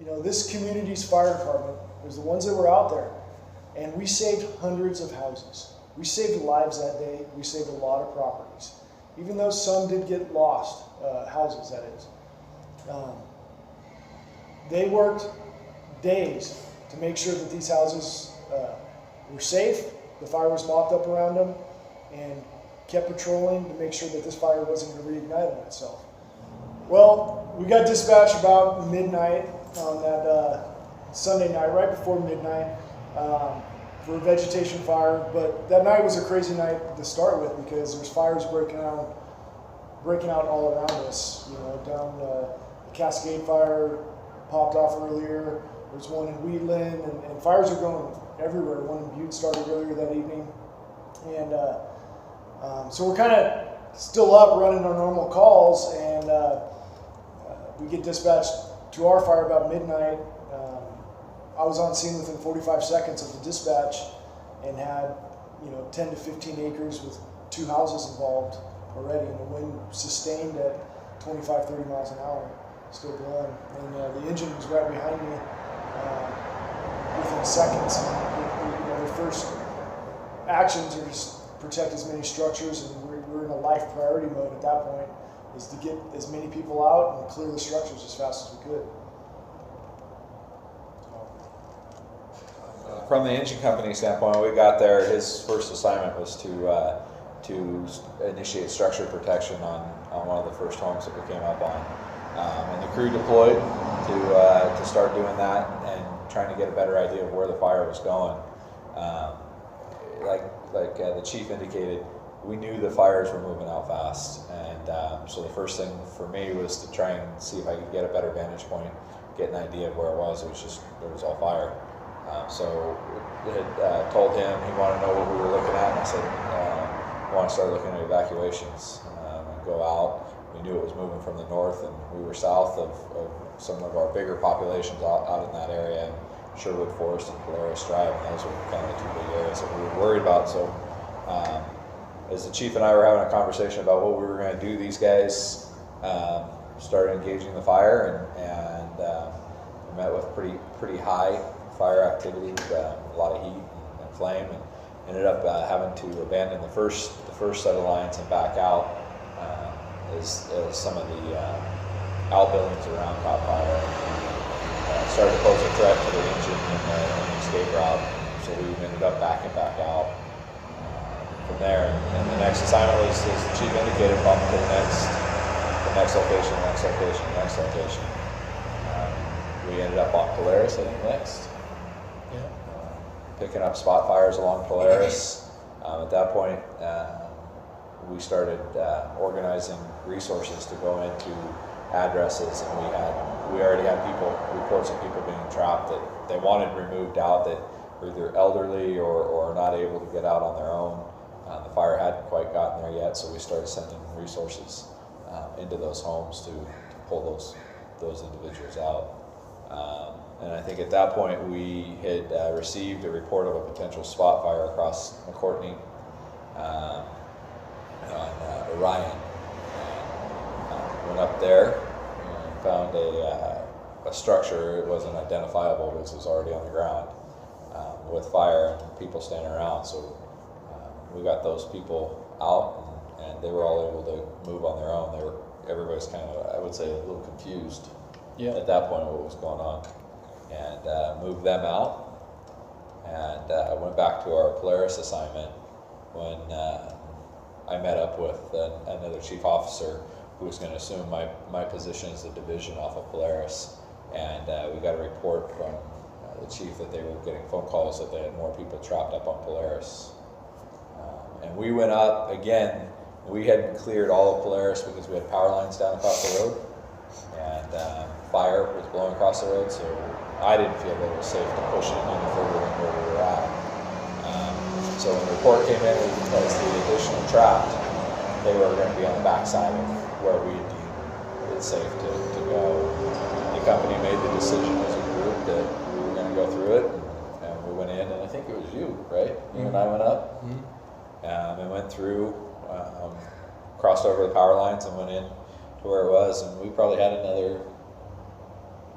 you know, this community's fire department was the ones that were out there, and we saved hundreds of houses. We saved lives that day. We saved a lot of properties, even though some did get lost, houses that is. They worked days to make sure that these houses were safe, the fire was mopped up around them, and kept patrolling to make sure that this fire wasn't going to reignite on itself. Well, we got dispatched about midnight on that Sunday night, right before midnight, for a vegetation fire. But that night was a crazy night to start with because there's fires breaking out all around us. You know, down the Cascade Fire popped off earlier. There's one in Wheatland, and fires are going everywhere. One in Butte started earlier that evening, and so we're kind of still up running our normal calls, and we get dispatched to our fire about midnight. I was on scene within 45 seconds of the dispatch and had, you know, 10 to 15 acres with 2 houses involved already, and the wind sustained at 25, 30 miles an hour, still blowing. And the engine was right behind me within seconds. And, you know, the first actions are just protect as many structures, and we're in a life priority mode at that point, is to get as many people out and clear the structures as fast as we could. From the engine company standpoint, when we got there, his first assignment was to initiate structure protection on one of the first homes that we came up on. And the crew deployed to start doing that and trying to get a better idea of where the fire was going. Like the chief indicated, we knew the fires were moving out fast, and so the first thing for me was to try and see if I could get a better vantage point, get an idea of where it was. It was all fire. So I had told him he wanted to know what we were looking at, and I said, I want to start looking at evacuations and go out. We knew it was moving from the north, and we were south of some of our bigger populations out in that area, and Sherwood Forest and Polaris Drive, and those were kind of the 2 big areas that we were worried about. So as the chief and I were having a conversation about what we were going to do, these guys started engaging the fire, and we met with pretty high fire activity, a lot of heat and flame, and ended up having to abandon the first set of lines and back out as some of the outbuildings around caught fire. Started to pose a threat to the engine and the escape route, so we ended up backing back out from there. And the next assignment was, as the chief indicated, bump to the next location, the next location, the next location. We ended up on Polaris, I think, next. Picking up spot fires along Polaris. At that point, we started organizing resources to go into addresses, and we already had reports of people being trapped that they wanted removed out, that were either elderly or not able to get out on their own. The fire hadn't quite gotten there yet, so we started sending resources into those homes to pull those individuals out. And I think at that point we had received a report of a potential spot fire across McCourtney on Orion. Went up there and found a structure. It wasn't identifiable because it was already on the ground with fire and people standing around. So we got those people out, and they were all able to move on their own. Everybody's kind of, I would say, a little confused at that point what was going on. And moved them out, and went back to our Polaris assignment when I met up with another chief officer who was going to assume my position as the division off of Polaris, and we got a report from the chief that they were getting phone calls that they had more people trapped up on Polaris. And we went up again. We hadn't cleared all of Polaris because we had power lines down across the road, and fire was blowing across the road, so I didn't feel that it was safe to push it any further than where we were at. So when the report came in, as the additional trapped, they were going to be on the backside of where we deemed it safe to go. The company made the decision as a group that we were going to go through it, and we went in, and I think it was you, right? You and I went up, and went through, crossed over the power lines and went in to where it was, and we probably had another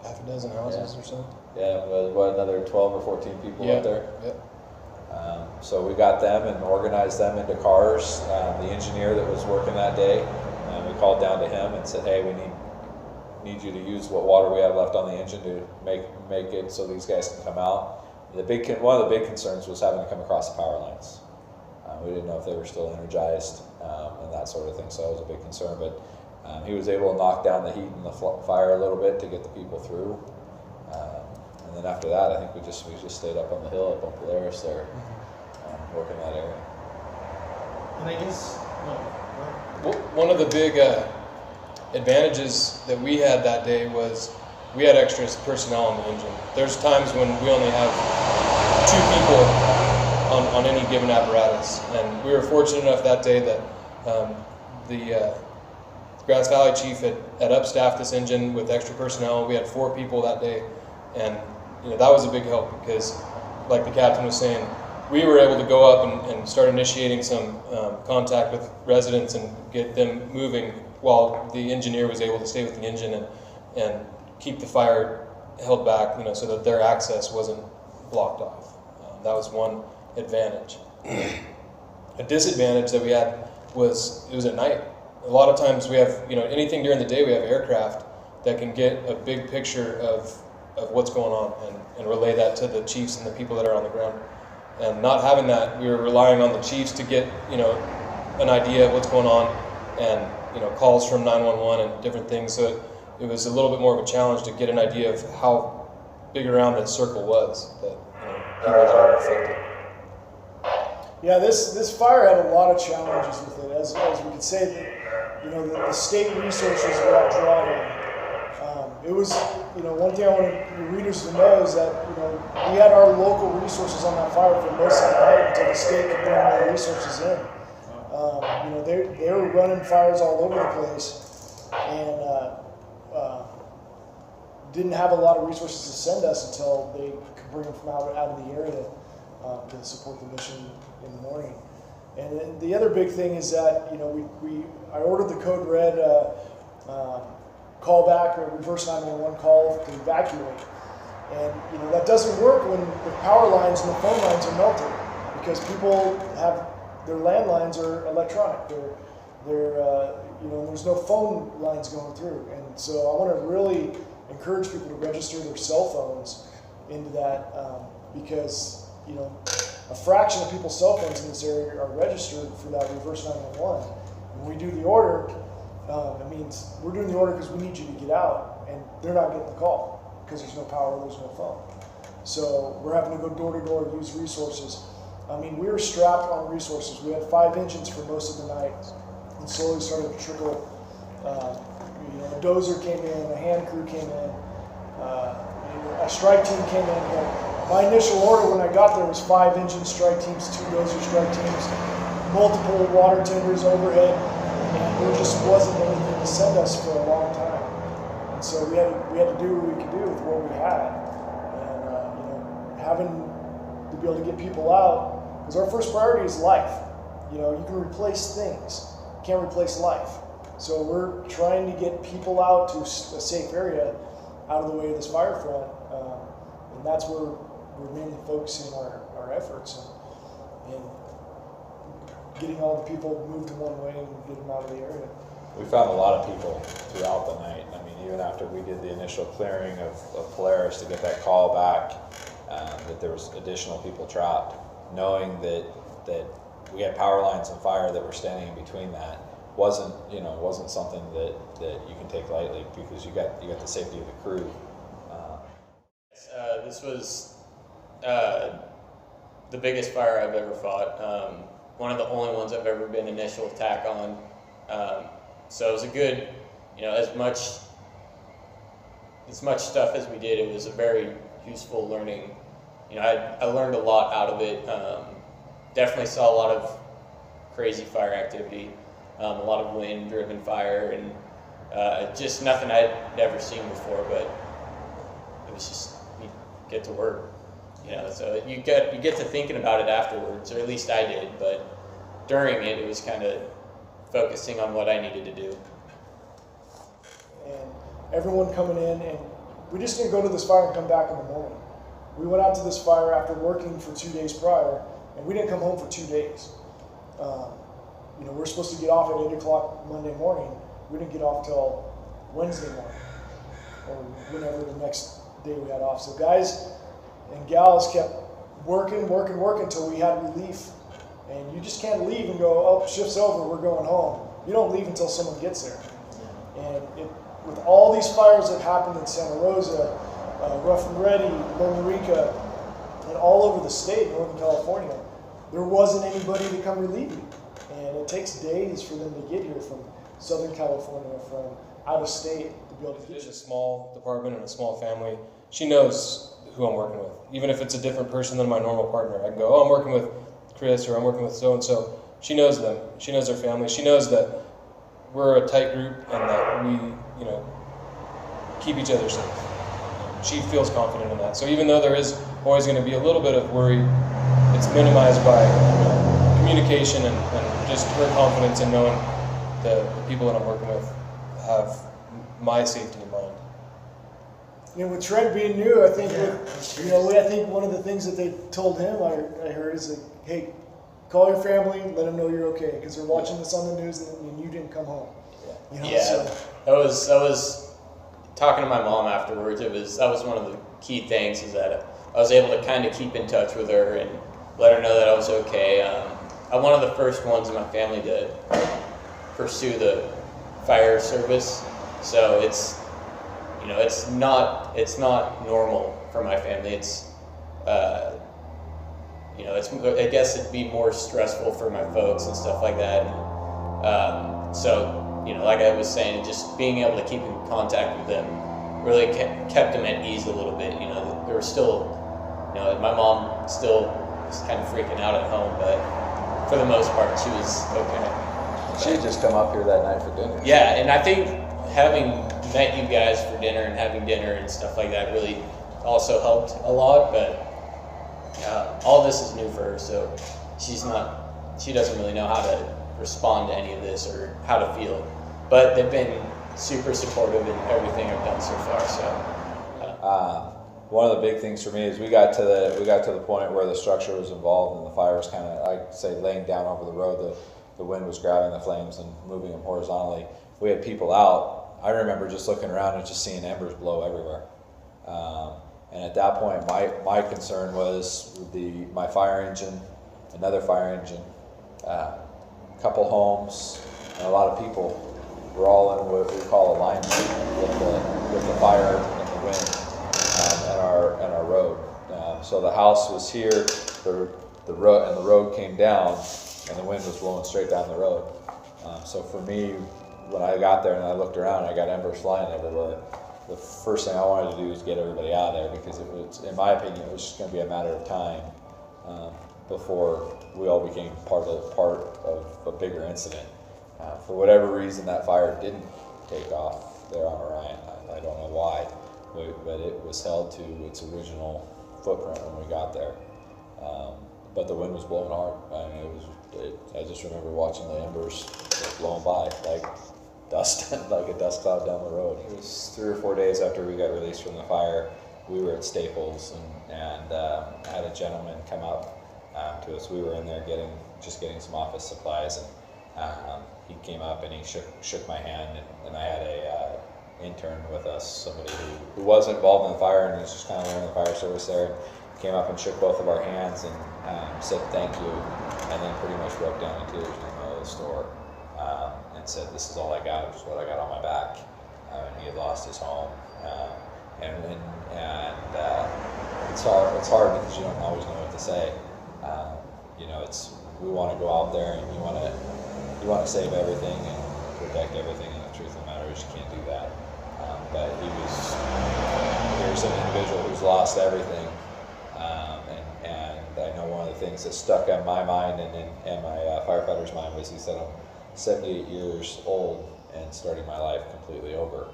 half a dozen houses or so. Yeah, what, another 12 or 14 people up there? Yep. So we got them and organized them into cars. The engineer that was working that day, we called down to him and said, hey, we need you to use what water we have left on the engine to make it so these guys can come out. One of the big concerns was having to come across the power lines. We didn't know if they were still energized and that sort of thing, so that was a big concern. But he was able to knock down the heat and the fire a little bit to get the people through. And then after that, I think we just stayed up on the hill up on Polaris there, working that area. And I guess, One of the big advantages that we had that day was we had extra personnel on the engine. There's times when we only have 2 people on any given apparatus, and we were fortunate enough that day that the Grass Valley chief had upstaffed this engine with extra personnel. We had 4 people that day, and that was a big help because, like the captain was saying, we were able to go up and start initiating some contact with residents and get them moving while the engineer was able to stay with the engine and keep the fire held back, so that their access wasn't blocked off. That was one advantage. A disadvantage that we had was it was at night. A lot of times we have, anything during the day, we have aircraft that can get a big picture of what's going on and relay that to the chiefs and the people that are on the ground. And not having that, we were relying on the chiefs to get, an idea of what's going on and, calls from 911 and different things. So it was a little bit more of a challenge to get an idea of how big around that circle was that, people that are affected. Yeah, this fire had a lot of challenges with it. As we could say that, the state resources were all drawn on. It was, one thing I wanted your readers to know is that, we had our local resources on that fire for most of the night until the state could bring more resources in. They were running fires all over the place and didn't have a lot of resources to send us until they could bring them from out of the area to support the mission in the morning. And then the other big thing is that, I ordered the code red call back or reverse 911 call to evacuate. And that doesn't work when the power lines and the phone lines are melted because people have their landlines are electronic. There's no phone lines going through. And so I want to really encourage people to register their cell phones into that because a fraction of people's cell phones in this area are registered for that reverse 911. When we do the order, it means we're doing the order because we need you to get out, and they're not getting the call because there's no power, there's no phone. So we're having to go door to door and use resources. We were strapped on resources. We had 5 engines for most of the night, and slowly started to trickle. A dozer came in, a hand crew came in, a strike team came in. My initial order when I got there was 5 engine strike teams, 2 dozer strike teams, multiple water tenders overhead. And there just wasn't anything to send us for a long time, and so we had to do what we could do with what we had, and having to be able to get people out because our first priority is life. You can replace things, you can't replace life. So we're trying to get people out to a safe area, out of the way of this fire front, and that's where we're mainly focusing our efforts and getting all the people moved to one way and get them out of the area. We found a lot of people throughout the night. Even after we did the initial clearing of Polaris to get that call back, that there was additional people trapped, knowing that we had power lines and fire that were standing in between that wasn't something that you can take lightly because you got the safety of the crew. This was the biggest fire I've ever fought. One of the only ones I've ever been initial attack on. So it was a good, as much stuff as we did, it was a very useful learning. I learned a lot out of it. Definitely saw a lot of crazy fire activity, a lot of wind-driven fire, and just nothing I'd never seen before. But it was just you get to work. So you get to thinking about it afterwards, or at least I did. But during it was kind of focusing on what I needed to do. And everyone coming in and we just didn't go to this fire and come back in the morning. We went out to this fire after working for 2 days prior, and we didn't come home for 2 days. You know, we're supposed to get off at 8 o'clock Monday morning. We didn't get off till Wednesday morning, or whenever the next day we had off. So guys and gals kept working until we had relief. And you just can't leave and go, oh, shift's over, we're going home. You don't leave until someone gets there. And with all these fires that happened in Santa Rosa, Rough and Ready, Loma Rica, and all over the state, Northern California, there wasn't anybody to come relieve you. And it takes days for them to get here from Southern California, from out of state, to be able to get It's you. a small department and a small family. She knows who I'm working with. Even if it's a different person than my normal partner, I can go, oh, I'm working with Chris, or I'm working with so-and-so. She knows them. She knows their family. She knows that we're a tight group and that we, you know, keep each other safe. She feels confident in that. So even though there is always going to be a little bit of worry, it's minimized by communication and just her confidence in knowing that the people that I'm working with have my safety in mind. You know, with Trent being new, I think, I think one of the things that they told him, I heard, is like, hey, call your family, let them know you're okay, because they're watching this on the news and you didn't come home. You know, Yeah, so. that was talking to my mom afterwards. That was one of the key things, is that I was able to kind of keep in touch with her and let her know that I was okay. I'm one of the first ones in my family to pursue the fire service, so it's not normal for my family. I guess it'd be more stressful for my folks and stuff like that. So, like I was saying, just being able to keep in contact with them really kept them at ease a little bit. There were still, my mom still was kind of freaking out at home, but for the most part, she was okay. She had just come up here that night for dinner. Yeah, and I think having met you guys for dinner and having dinner and stuff like that really also helped a lot, but all this is new for her, so she doesn't really know how to respond to any of this or how to feel. But they've been super supportive in everything I've done so far. So one of the big things for me is we got to the point where the structure was involved and the fire was kind of, I'd say, laying down over the road. The wind was grabbing the flames and moving them horizontally. We had people out. I remember just looking around and just seeing embers blow everywhere. And at that point, my concern was my fire engine, another fire engine, a couple homes, and a lot of people were all in what we call alignment with the fire and the wind and our road. So the house was here, the road came down, and the wind was blowing straight down the road. So for me, when I got there and I looked around, I got embers flying everywhere. The first thing I wanted to do was get everybody out of there, because it was, in my opinion, it was just going to be a matter of time before we all became part of a bigger incident. For whatever reason, that fire didn't take off there on Orion. I don't know why, but it was held to its original footprint when we got there. But the wind was blowing hard. I mean, I just remember watching the embers blowing by like dust, like a dust cloud down the road. It was 3 or 4 days after we got released from the fire. We were at Staples and had a gentleman come up to us. We were in there getting some office supplies, and he came up and he shook my hand, and I had a intern with us, somebody who was involved in the fire and was just kind of learning the fire service there. And came up and shook both of our hands and said thank you, and then pretty much broke down in tears in the middle of the store and said, "This is all I got, which is what I got on my back." And he had lost his home, and it's hard because you don't always know what to say. We want to go out there and you want to save everything and protect everything, and the truth of the matter is you can't do that. But here's an individual who's lost everything, and I know one of the things that stuck in my mind and my firefighter's mind was, he said, "I'm 78 years old and starting my life completely over."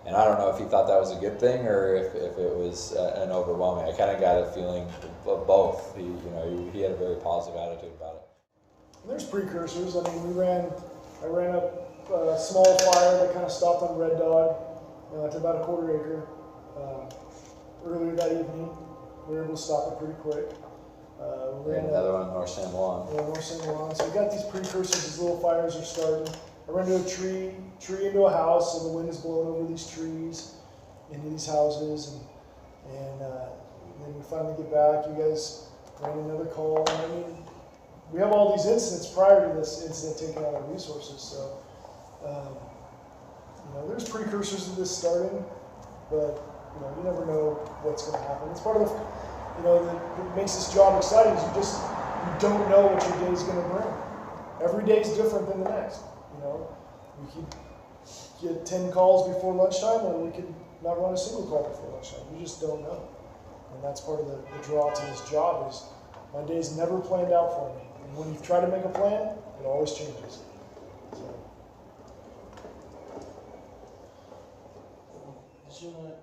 And I don't know if he thought that was a good thing or if it was an overwhelming. I kind of got a feeling of both. He had a very positive attitude about it. There's precursors. I mean, I ran a small fire that kind of stopped on Red Dog. It's about a quarter acre. Earlier that evening, we were able to stop it pretty quick. We ran Another one, North San Juan. Yeah, North San Juan. So we got these precursors, these little fires are starting. I ran into a tree into a house, so the wind is blowing over these trees into these houses, and then we finally get back. You guys ran another call. I mean, we have all these incidents prior to this incident taking out our resources, so there's precursors to this starting, but you never know what's going to happen. It's part of that makes this job exciting is you don't know what your day is going to bring. Every day is different than the next. We could get 10 calls before lunchtime, or we could not run a single call before lunchtime. You just don't know. And that's part of the draw to this job is my day's never planned out for me. And when you try to make a plan, it always changes. So. Did you want